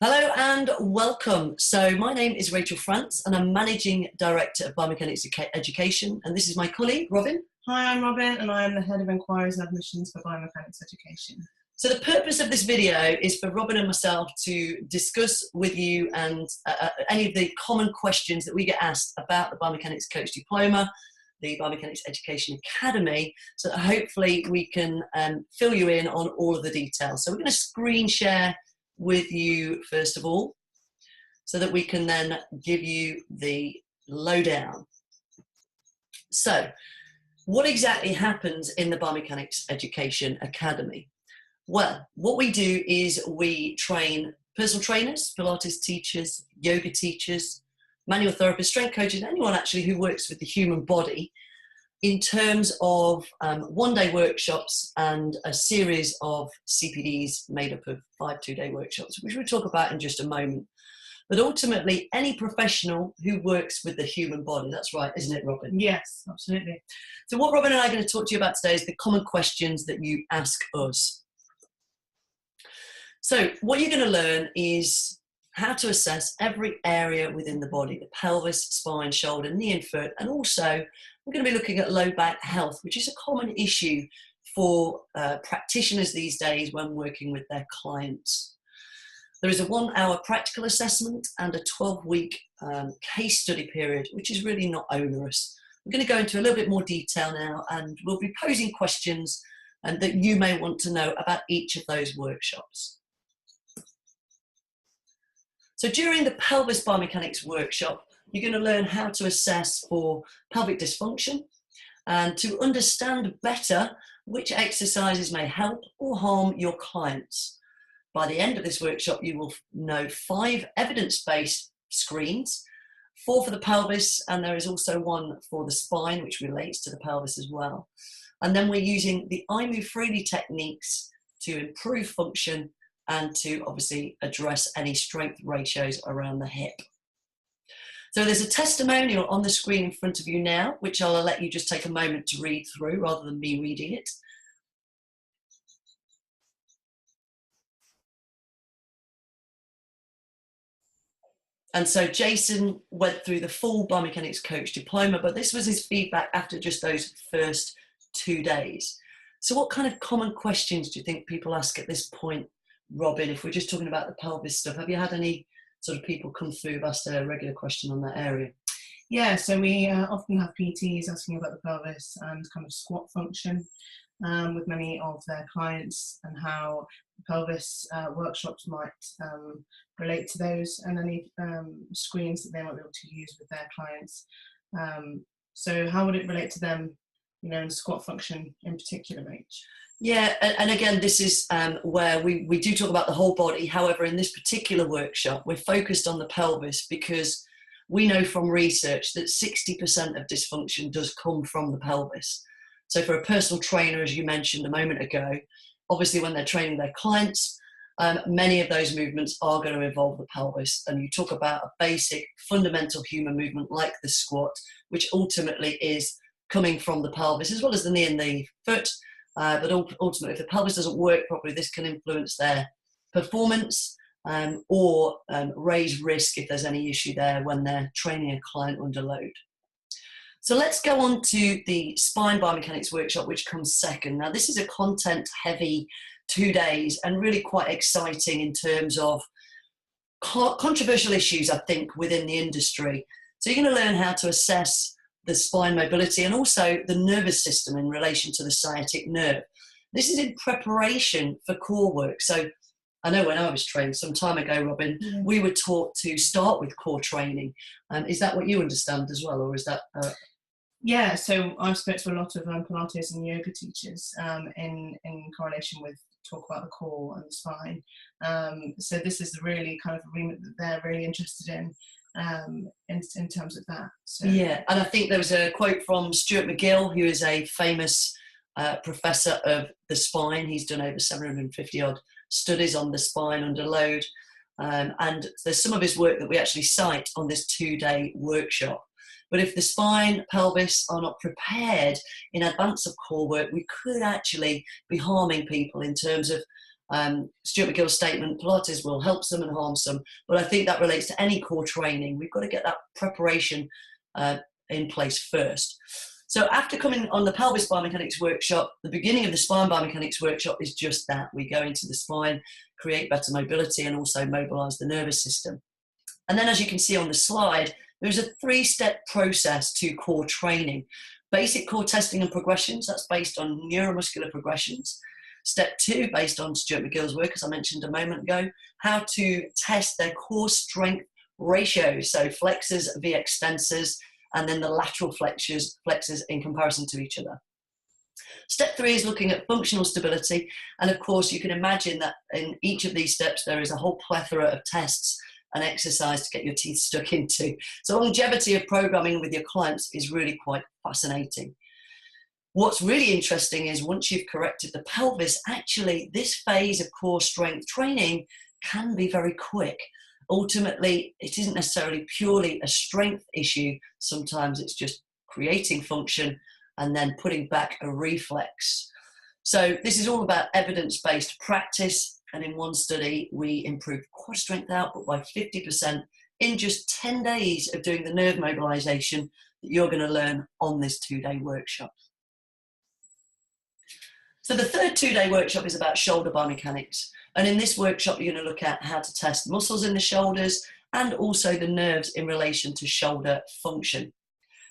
Hello and welcome. So my name is Rachel France and I'm Managing Director of Biomechanics Education, and this is my colleague, Robyn. Hi, I'm Robyn and I am the Head of Inquiries and Admissions for Biomechanics Education. So the purpose of this video is for Robyn and myself to discuss with you and any of the common questions that we get asked about the Biomechanics Coach Diploma, the Biomechanics Education Academy, so that hopefully we can fill you in on all of the details. So we're going to screen share with you first of all, so that we can then give you the lowdown. So, what exactly happens in the Biomechanics Education Academy? Well, what we do is we train personal trainers, Pilates teachers, yoga teachers, manual therapists, strength coaches, anyone actually who works with the human body, in terms of one-day workshops and a series of CPDs made up of 5 two-day workshops, which we'll talk about in just a moment. But ultimately, any professional who works with the human body, that's right, isn't it, Robyn? Yes, absolutely. So what Robyn and I are going to talk to you about today is the common questions that you ask us. So what you're going to learn is how to assess every area within the body, the pelvis, spine, shoulder, knee and foot, and also we're going to be looking at low back health, which is a common issue for practitioners these days when working with their clients. There is a 1-hour practical assessment and a 12-week case study period, which is really not onerous. We're going to go into a little bit more detail now, and we'll be posing questions that you may want to know about each of those workshops. So during the pelvis biomechanics workshop, you're going to learn how to assess for pelvic dysfunction and to understand better which exercises may help or harm your clients. By the end of this workshop, you will know 5 evidence-based screens, 4 for the pelvis, and there is also 1 for the spine, which relates to the pelvis as well. And then we're using the I Move Freely techniques to improve function and to obviously address any strength ratios around the hip. So there's a testimonial on the screen in front of you now, which I'll let you just take a moment to read through rather than me reading it. And so Jason went through the full Biomechanics Coach Diploma, but this was his feedback after just those first 2 days. So what kind of common questions do you think people ask at this point, Robyn, if we're just talking about the pelvis stuff? Have you had any sort of people come through who've asked a regular question on that area? Yeah, so we often have PTs asking about the pelvis and kind of squat function with many of their clients, and how pelvis workshops might relate to those, and any screens that they might be able to use with their clients. So how would it relate to them, in squat function in particular, Rach? Yeah, and again, this is where we do talk about the whole body. However, in this particular workshop, we're focused on the pelvis because we know from research that 60% of dysfunction does come from the pelvis. So for a personal trainer, as you mentioned a moment ago, obviously when they're training their clients, many of those movements are going to involve the pelvis. And you talk about a basic fundamental human movement like the squat, which ultimately is coming from the pelvis, as well as the knee and the foot. But ultimately, if the pelvis doesn't work properly, this can influence their performance or raise risk if there's any issue there when they're training a client under load. So let's go on to the spine biomechanics workshop, which comes second. Now, this is a content-heavy 2 days and really quite exciting in terms of controversial issues, I think, within the industry. So you're going to learn how to assess the spine mobility and also the nervous system in relation to the sciatic nerve. This is in preparation for core work. So I know when I was trained some time ago, Robyn, we were taught to start with core training. Is that what you understand as well, or is that... Yeah, so I've spoken to a lot of Pilates and yoga teachers in correlation with talk about the core and the spine. So this is really kind of a remit that they're really interested in terms of that. So. Yeah, and I think there was a quote from Stuart McGill, who is a famous professor of the spine. He's done over 750 odd studies on the spine under load. And there's some of his work that we actually cite on this 2-day workshop. But if the spine, pelvis are not prepared in advance of core work, we could actually be harming people in terms of Stuart McGill's statement, Pilates will help some and harm some, but I think that relates to any core training. We've got to get that preparation in place first. So after coming on the pelvis biomechanics workshop, the beginning of the spine biomechanics workshop is just that. We go into the spine, create better mobility, and also mobilize the nervous system. And then, as you can see on the slide, there's a 3-step process to core training. Basic core testing and progressions, that's based on neuromuscular progressions. Step 2, based on Stuart McGill's work, as I mentioned a moment ago, how to test their core strength ratios, so flexors via extensors, and then the lateral flexors in comparison to each other. Step 3 is looking at functional stability, and of course you can imagine that in each of these steps there is a whole plethora of tests and exercise to get your teeth stuck into. So longevity of programming with your clients is really quite fascinating. What's really interesting is once you've corrected the pelvis, actually this phase of core strength training can be very quick. Ultimately, it isn't necessarily purely a strength issue. Sometimes it's just creating function and then putting back a reflex. So this is all about evidence-based practice. And in one study, we improved core strength output by 50% in just 10 days of doing the nerve mobilization that you're going to learn on this 2-day workshop. So the third 2-day workshop is about shoulder biomechanics. And in this workshop, you're going to look at how to test muscles in the shoulders and also the nerves in relation to shoulder function.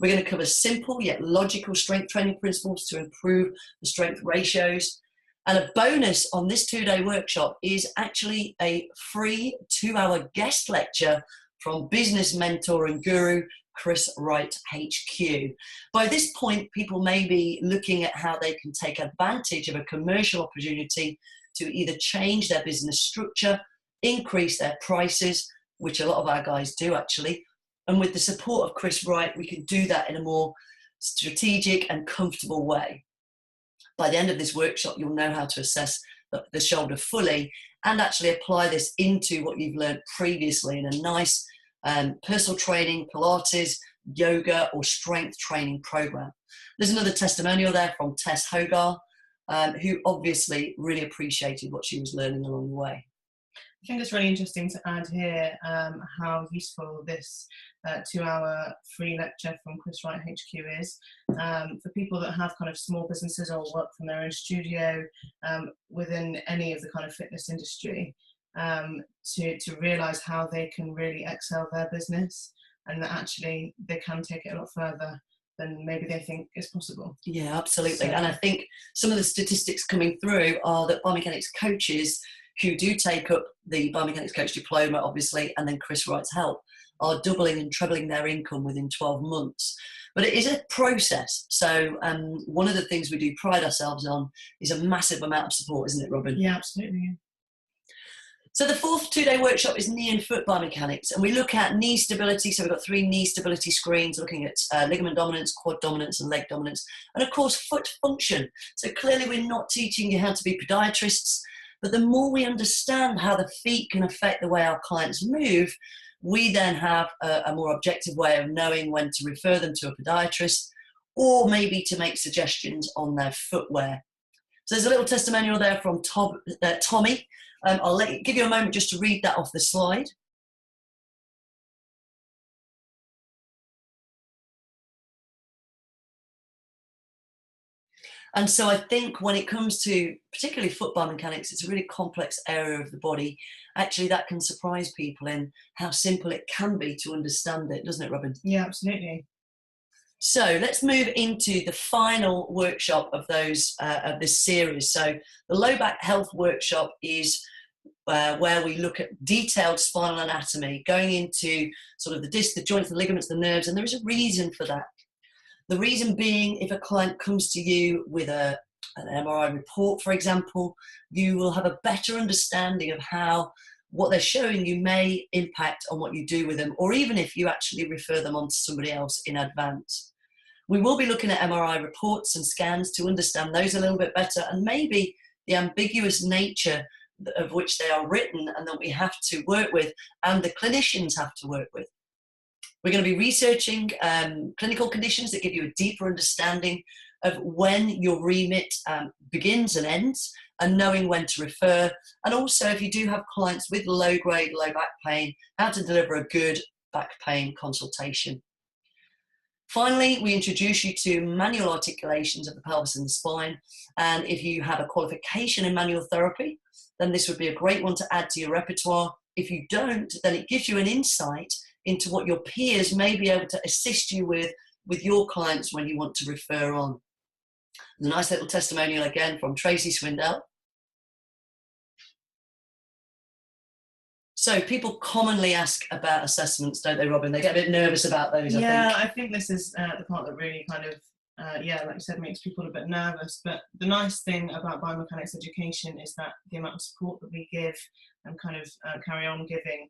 We're going to cover simple yet logical strength training principles to improve the strength ratios. And a bonus on this 2-day workshop is actually a free 2-hour guest lecture from business mentor and guru Chris Wright HQ. By this point, people may be looking at how they can take advantage of a commercial opportunity to either change their business structure, increase their prices, which a lot of our guys do actually. And with the support of Chris Wright, we can do that in a more strategic and comfortable way. By the end of this workshop, you'll know how to assess the shoulder fully and actually apply this into what you've learned previously in a nice personal training, Pilates, yoga, or strength training program. There's another testimonial there from Tess Hogar, who obviously really appreciated what she was learning along the way. I think it's really interesting to add here how useful this 2-hour free lecture from Chris Wright HQ is for people that have kind of small businesses or work from their own studio within any of the kind of fitness industry, to realise how they can really excel their business and that actually they can take it a lot further than maybe they think is possible. Yeah, absolutely. And I think some of the statistics coming through are that biomechanics coaches who do take up the biomechanics coach diploma, obviously, and then Chris Wright's help, are doubling and trebling their income within 12 months. But it is a process. So one of the things we do pride ourselves on is a massive amount of support, isn't it, Robyn? Yeah, absolutely. So the fourth 2-day workshop is knee and foot biomechanics, and we look at knee stability. So we've got 3 knee stability screens looking at ligament dominance, quad dominance, and leg dominance, and of course foot function. So clearly we're not teaching you how to be podiatrists, but the more we understand how the feet can affect the way our clients move, we then have a more objective way of knowing when to refer them to a podiatrist or maybe to make suggestions on their footwear. So there's a little testimonial there from Tommy. I'll give you a moment just to read that off the slide. And so I think when it comes to particularly foot biomechanics, it's a really complex area of the body. Actually, that can surprise people in how simple it can be to understand it, doesn't it, Robyn? Yeah, absolutely. So let's move into the final workshop of those of this series. So the low back health workshop is where we look at detailed spinal anatomy, going into sort of the disc, the joints, the ligaments, the nerves, and there is a reason for that. The reason being, if a client comes to you with an MRI report, for example, you will have a better understanding of how what they're showing you may impact on what you do with them, or even if you actually refer them on to somebody else in advance. We will be looking at MRI reports and scans to understand those a little bit better, and maybe the ambiguous nature of which they are written and that we have to work with and the clinicians have to work with. We're going to be researching clinical conditions that give you a deeper understanding of when your remit begins and ends, and knowing when to refer. And also, if you do have clients with low-grade, low back pain, how to deliver a good back pain consultation. Finally, we introduce you to manual articulations of the pelvis and the spine. And if you have a qualification in manual therapy, then this would be a great one to add to your repertoire. If you don't, then it gives you an insight into what your peers may be able to assist you with your clients when you want to refer on. A nice little testimonial again from Tracy Swindell. So people commonly ask about assessments, don't they, Robyn? They get a bit nervous about those, I think. Yeah, I think this is the part that really kind of, yeah, like you said, makes people a bit nervous. But the nice thing about biomechanics education is that the amount of support that we give and kind of carry on giving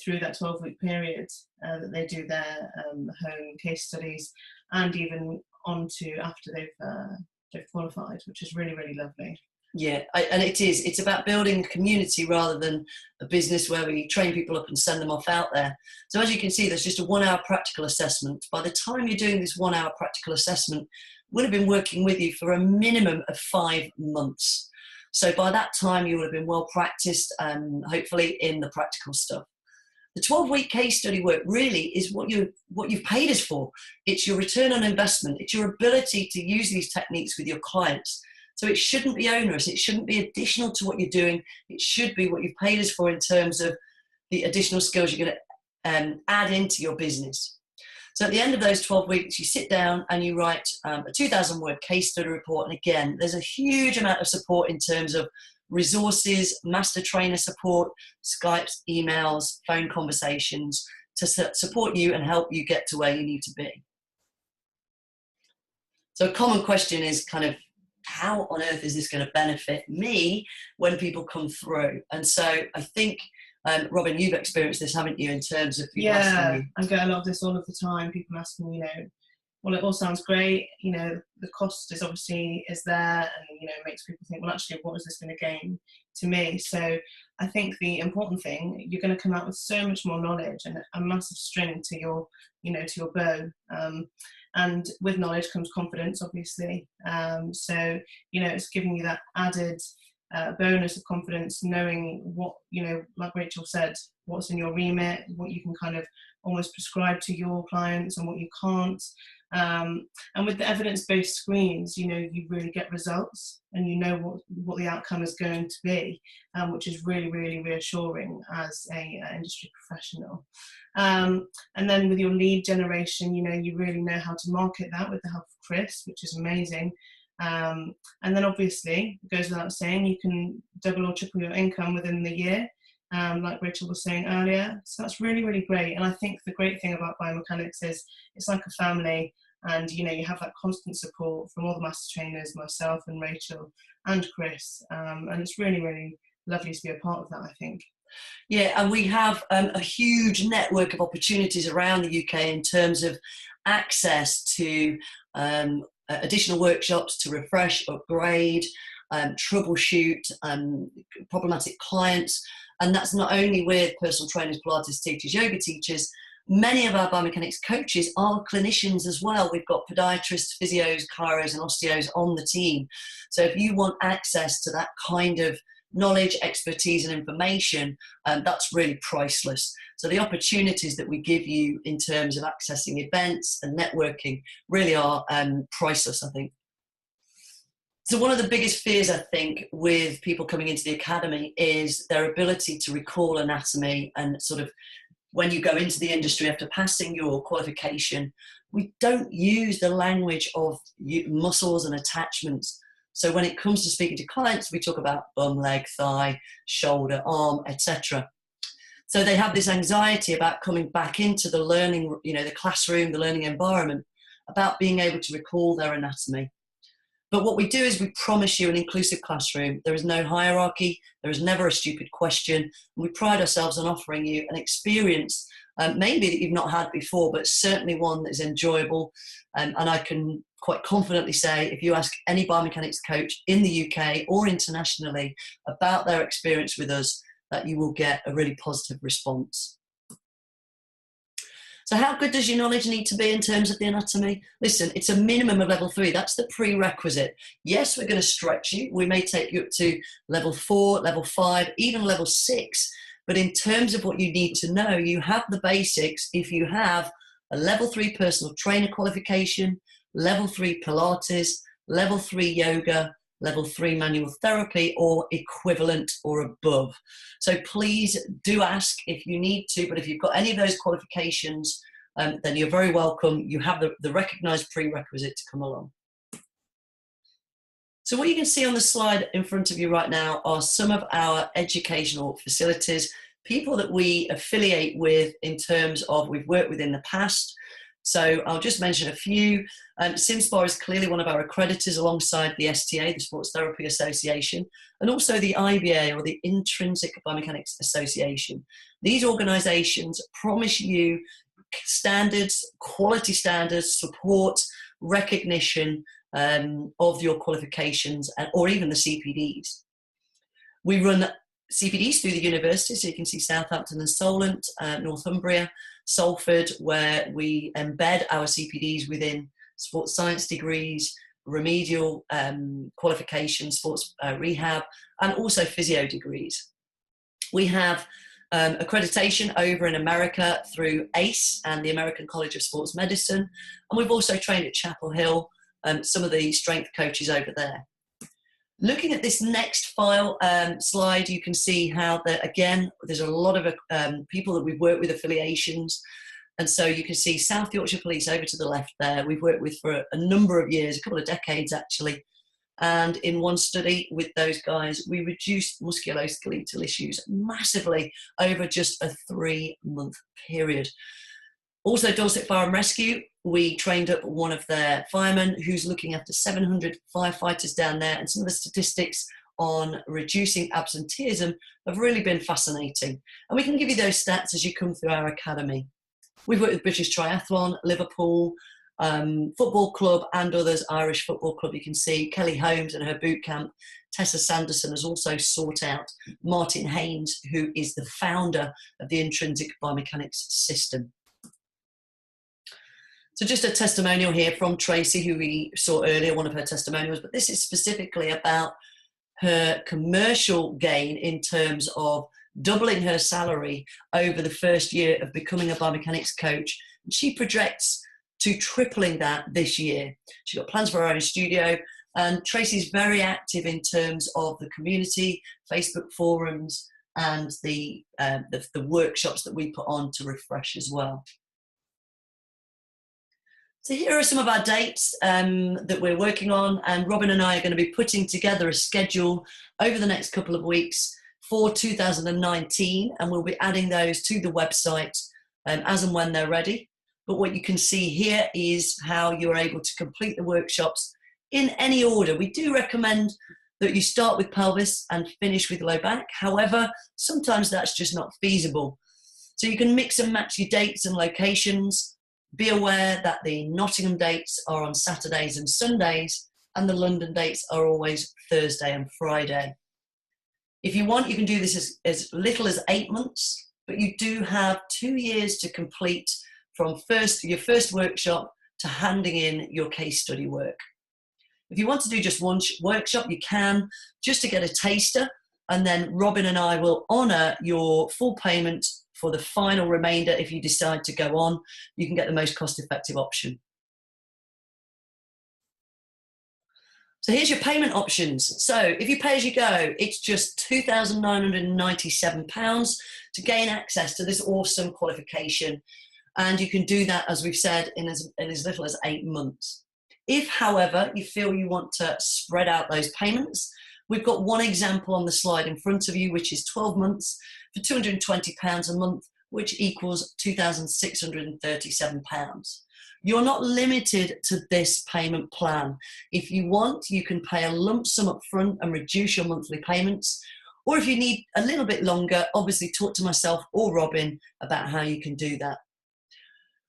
through that 12-week period that they do their home case studies, and even on to after they've qualified, which is really, really lovely. Yeah, and it's about building a community rather than a business where we train people up and send them off out there. So as you can see, there's just a 1-hour practical assessment. By the time you're doing this 1-hour practical assessment, we'll have been working with you for a minimum of 5 months. So by that time, you will have been well practiced, hopefully, in the practical stuff. The 12-week case study work really is what you've paid us for. It's your return on investment. It's your ability to use these techniques with your clients. So it shouldn't be onerous. It shouldn't be additional to what you're doing. It should be what you've paid us for in terms of the additional skills you're going to add into your business. So at the end of those 12 weeks, you sit down and you write a 2,000-word case study report. And again, there's a huge amount of support in terms of resources, master trainer support, Skypes, emails, phone conversations to support you and help you get to where you need to be. So a common question is kind of, how on earth is this going to benefit me when people come through? And so I think, Robyn, you've experienced this, haven't you, in terms of people asking you? I get a lot of this all of the time. People asking, well, it all sounds great. The cost is obviously there, and makes people think, well, actually, what is this going to gain to me? So I think the important thing, you're going to come out with so much more knowledge and a massive string to your, to your bow. And with knowledge comes confidence, obviously. So, it's giving you that added bonus of confidence, knowing what, like Rachel said, what's in your remit, what you can kind of almost prescribe to your clients and what you can't. And with the evidence-based screens, you really get results and you know what the outcome is going to be, which is really, really reassuring as a industry professional. And then with your lead generation, you really know how to market that with the help of Chris, which is amazing. And then obviously, it goes without saying, you can double or triple your income within the year, like Rachel was saying earlier. So that's really, really great. And I think the great thing about biomechanics is it's like a family, and you have that constant support from all the master trainers, myself and Rachel and Chris. And it's really, really lovely to be a part of that, I think. Yeah, and we have a huge network of opportunities around the UK in terms of access to additional workshops to refresh, upgrade, troubleshoot problematic clients. And that's not only with personal trainers, Pilates teachers, yoga teachers. Many of our biomechanics coaches are clinicians as well. We've got podiatrists, physios, chiros and osteos on the team. So if you want access to that kind of knowledge, expertise and information, that's really priceless. So the opportunities that we give you in terms of accessing events and networking really are priceless, I think. So one of the biggest fears, I think, with people coming into the academy is their ability to recall anatomy. And sort of when you go into the industry after passing your qualification, we don't use the language of muscles and attachments. So when it comes to speaking to clients, we talk about bum, leg, thigh, shoulder, arm, etc. So they have this anxiety about coming back into the learning, the classroom, the learning environment, about being able to recall their anatomy. But what we do is we promise you an inclusive classroom. There is no hierarchy. There is never a stupid question. And we pride ourselves on offering you an experience, maybe that you've not had before, but certainly one that is enjoyable. And I can quite confidently say, if you ask any biomechanics coach in the UK or internationally about their experience with us, that you will get a really positive response. So how good does your knowledge need to be in terms of the anatomy? Listen, it's a minimum of level 3. That's the prerequisite. Yes, we're going to stretch you. We may take you up to level 4, level 5, even level 6. But in terms of what you need to know, you have the basics if you have a level 3 personal trainer qualification, level 3 Pilates, level 3 yoga, level 3 manual therapy, or equivalent or above. So please do ask if you need to, but if you've got any of those qualifications, then you're very welcome. You have the recognised prerequisite to come along. So what you can see on the slide in front of you right now are some of our educational facilities, people that we affiliate with in terms of we've worked with in the past. So I'll just mention a few. SimSpa is clearly one of our accreditors alongside the STA, the Sports Therapy Association, and also the IBA, or the Intrinsic Biomechanics Association. These organisations promise you standards, quality standards, support, recognition of your qualifications, or even the CPDs. We run CPDs through the university, so you can see Southampton and Solent, Northumbria, Salford, where we embed our CPDs within sports science degrees, remedial qualifications, sports rehab, and also physio degrees. We have accreditation over in America through ACE and the American College of Sports Medicine, and we've also trained at Chapel Hill, some of the strength coaches over there. Looking at this next slide, you can see how again, there's a lot of people that we've worked with, affiliations. And so you can see South Yorkshire Police over to the left there. We've worked with for a number of years, a couple of decades actually. And in one study with those guys, we reduced musculoskeletal issues massively over just a 3-month period. Also, Dorset Fire and Rescue, we trained up one of their firemen who's looking after 700 firefighters down there, and some of the statistics on reducing absenteeism have really been fascinating. And we can give you those stats as you come through our academy. We've worked with British Triathlon, Liverpool, Football Club, and others, Irish Football Club, you can see. Kelly Holmes and her boot camp. Tessa Sanderson has also sought out Martin Haynes, who is the founder of the Intrinsic Biomechanics system. So just a testimonial here from Tracy, who we saw earlier, one of her testimonials, but this is specifically about her commercial gain in terms of doubling her salary over the first year of becoming a biomechanics coach. She projects to tripling that this year. She's got plans for her own studio, and Tracy's very active in terms of the community, Facebook forums, and the workshops that we put on to refresh as well. So here are some of our dates that we're working on, and Robyn and I are going to be putting together a schedule over the next couple of weeks for 2019, and we'll be adding those to the website as and when they're ready. But what you can see here is how you're able to complete the workshops in any order. We do recommend that you start with pelvis and finish with low back. However, sometimes that's just not feasible. So you can mix and match your dates and locations. Be aware that the Nottingham dates are on Saturdays and Sundays, and the London dates are always Thursday and Friday. If you want, you can do this as little as 8 months, but you do have 2 years to complete from your first workshop to handing in your case study work. If you want to do just one workshop, you can, just to get a taster, and then Robyn and I will honour your full payment for the final remainder. If you decide to go on, you can get the most cost-effective option. So here's your payment options. So if you pay as you go, it's just £2,997 to gain access to this awesome qualification. And you can do that, as we've said, in as little as 8 months. If, however, you feel you want to spread out those payments, we've got one example on the slide in front of you, which is 12 months for £220 a month, which equals £2,637. You're not limited to this payment plan. If you want, you can pay a lump sum up front and reduce your monthly payments. Or if you need a little bit longer, obviously talk to myself or Robyn about how you can do that.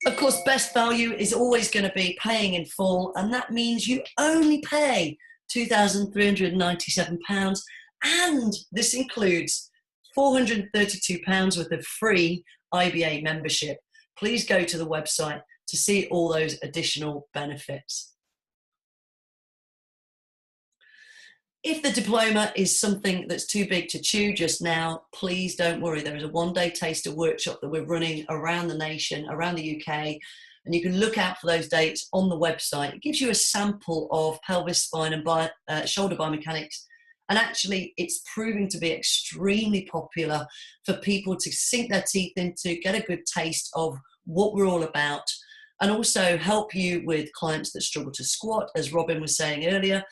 Of course, best value is always going to be paying in full, and that means you only pay £2,397, and this includes £432 worth of free IBA membership. please go to the website to see all those additional benefits. If the diploma is something that's too big to chew just now, please don't worry. There is a one-day taster workshop that we're running around the nation, around the UK, and you can look out for those dates on the website. It gives you a sample of pelvis, spine and shoulder biomechanics, and actually it's proving to be extremely popular for people to sink their teeth into, get a good taste of what we're all about, and also help you with clients that struggle to squat, as Robyn was saying earlier.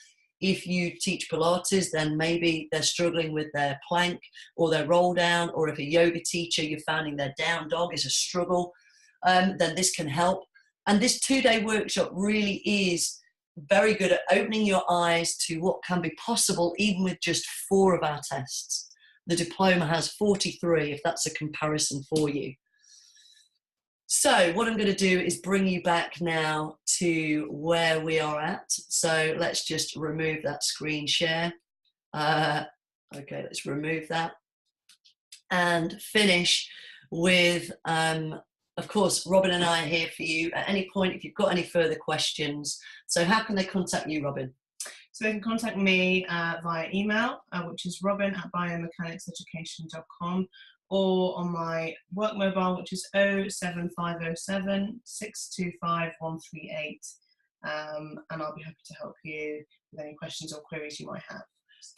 If you teach Pilates, then maybe they're struggling with their plank or their roll down, or if a yoga teacher, you're finding their down dog is a struggle, then this can help. And this 2-day workshop really is very good at opening your eyes to what can be possible even with just 4 of our tests. The diploma has 43, if that's a comparison for you. So what I'm going to do is bring you back now to where we are at. So let's just remove that screen share. Okay, let's remove that and finish with, of course, Robyn and I are here for you at any point if you've got any further questions. So how can they contact you, Robyn? So they can contact me via email, which is robyn@biomechanics.education.com, or on my work mobile, which is 07507 625 138. And I'll be happy to help you with any questions or queries you might have.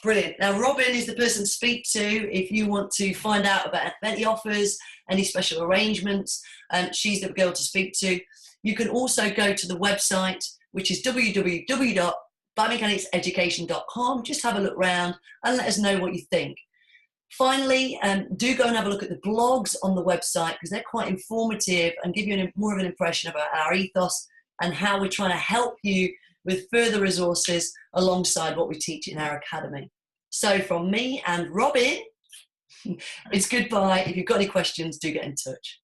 Brilliant. Now, Robyn is the person to speak to if you want to find out about any offers, any special arrangements. She's the girl to speak to. You can also go to the website, which is www.biomechanics.education.com. Just have a look around and let us know what you think. Finally, do go and have a look at the blogs on the website, because they're quite informative and give you more of an impression about our ethos and how we're trying to help you with further resources alongside what we teach in our academy. So from me and Robyn, it's goodbye. If you've got any questions, do get in touch.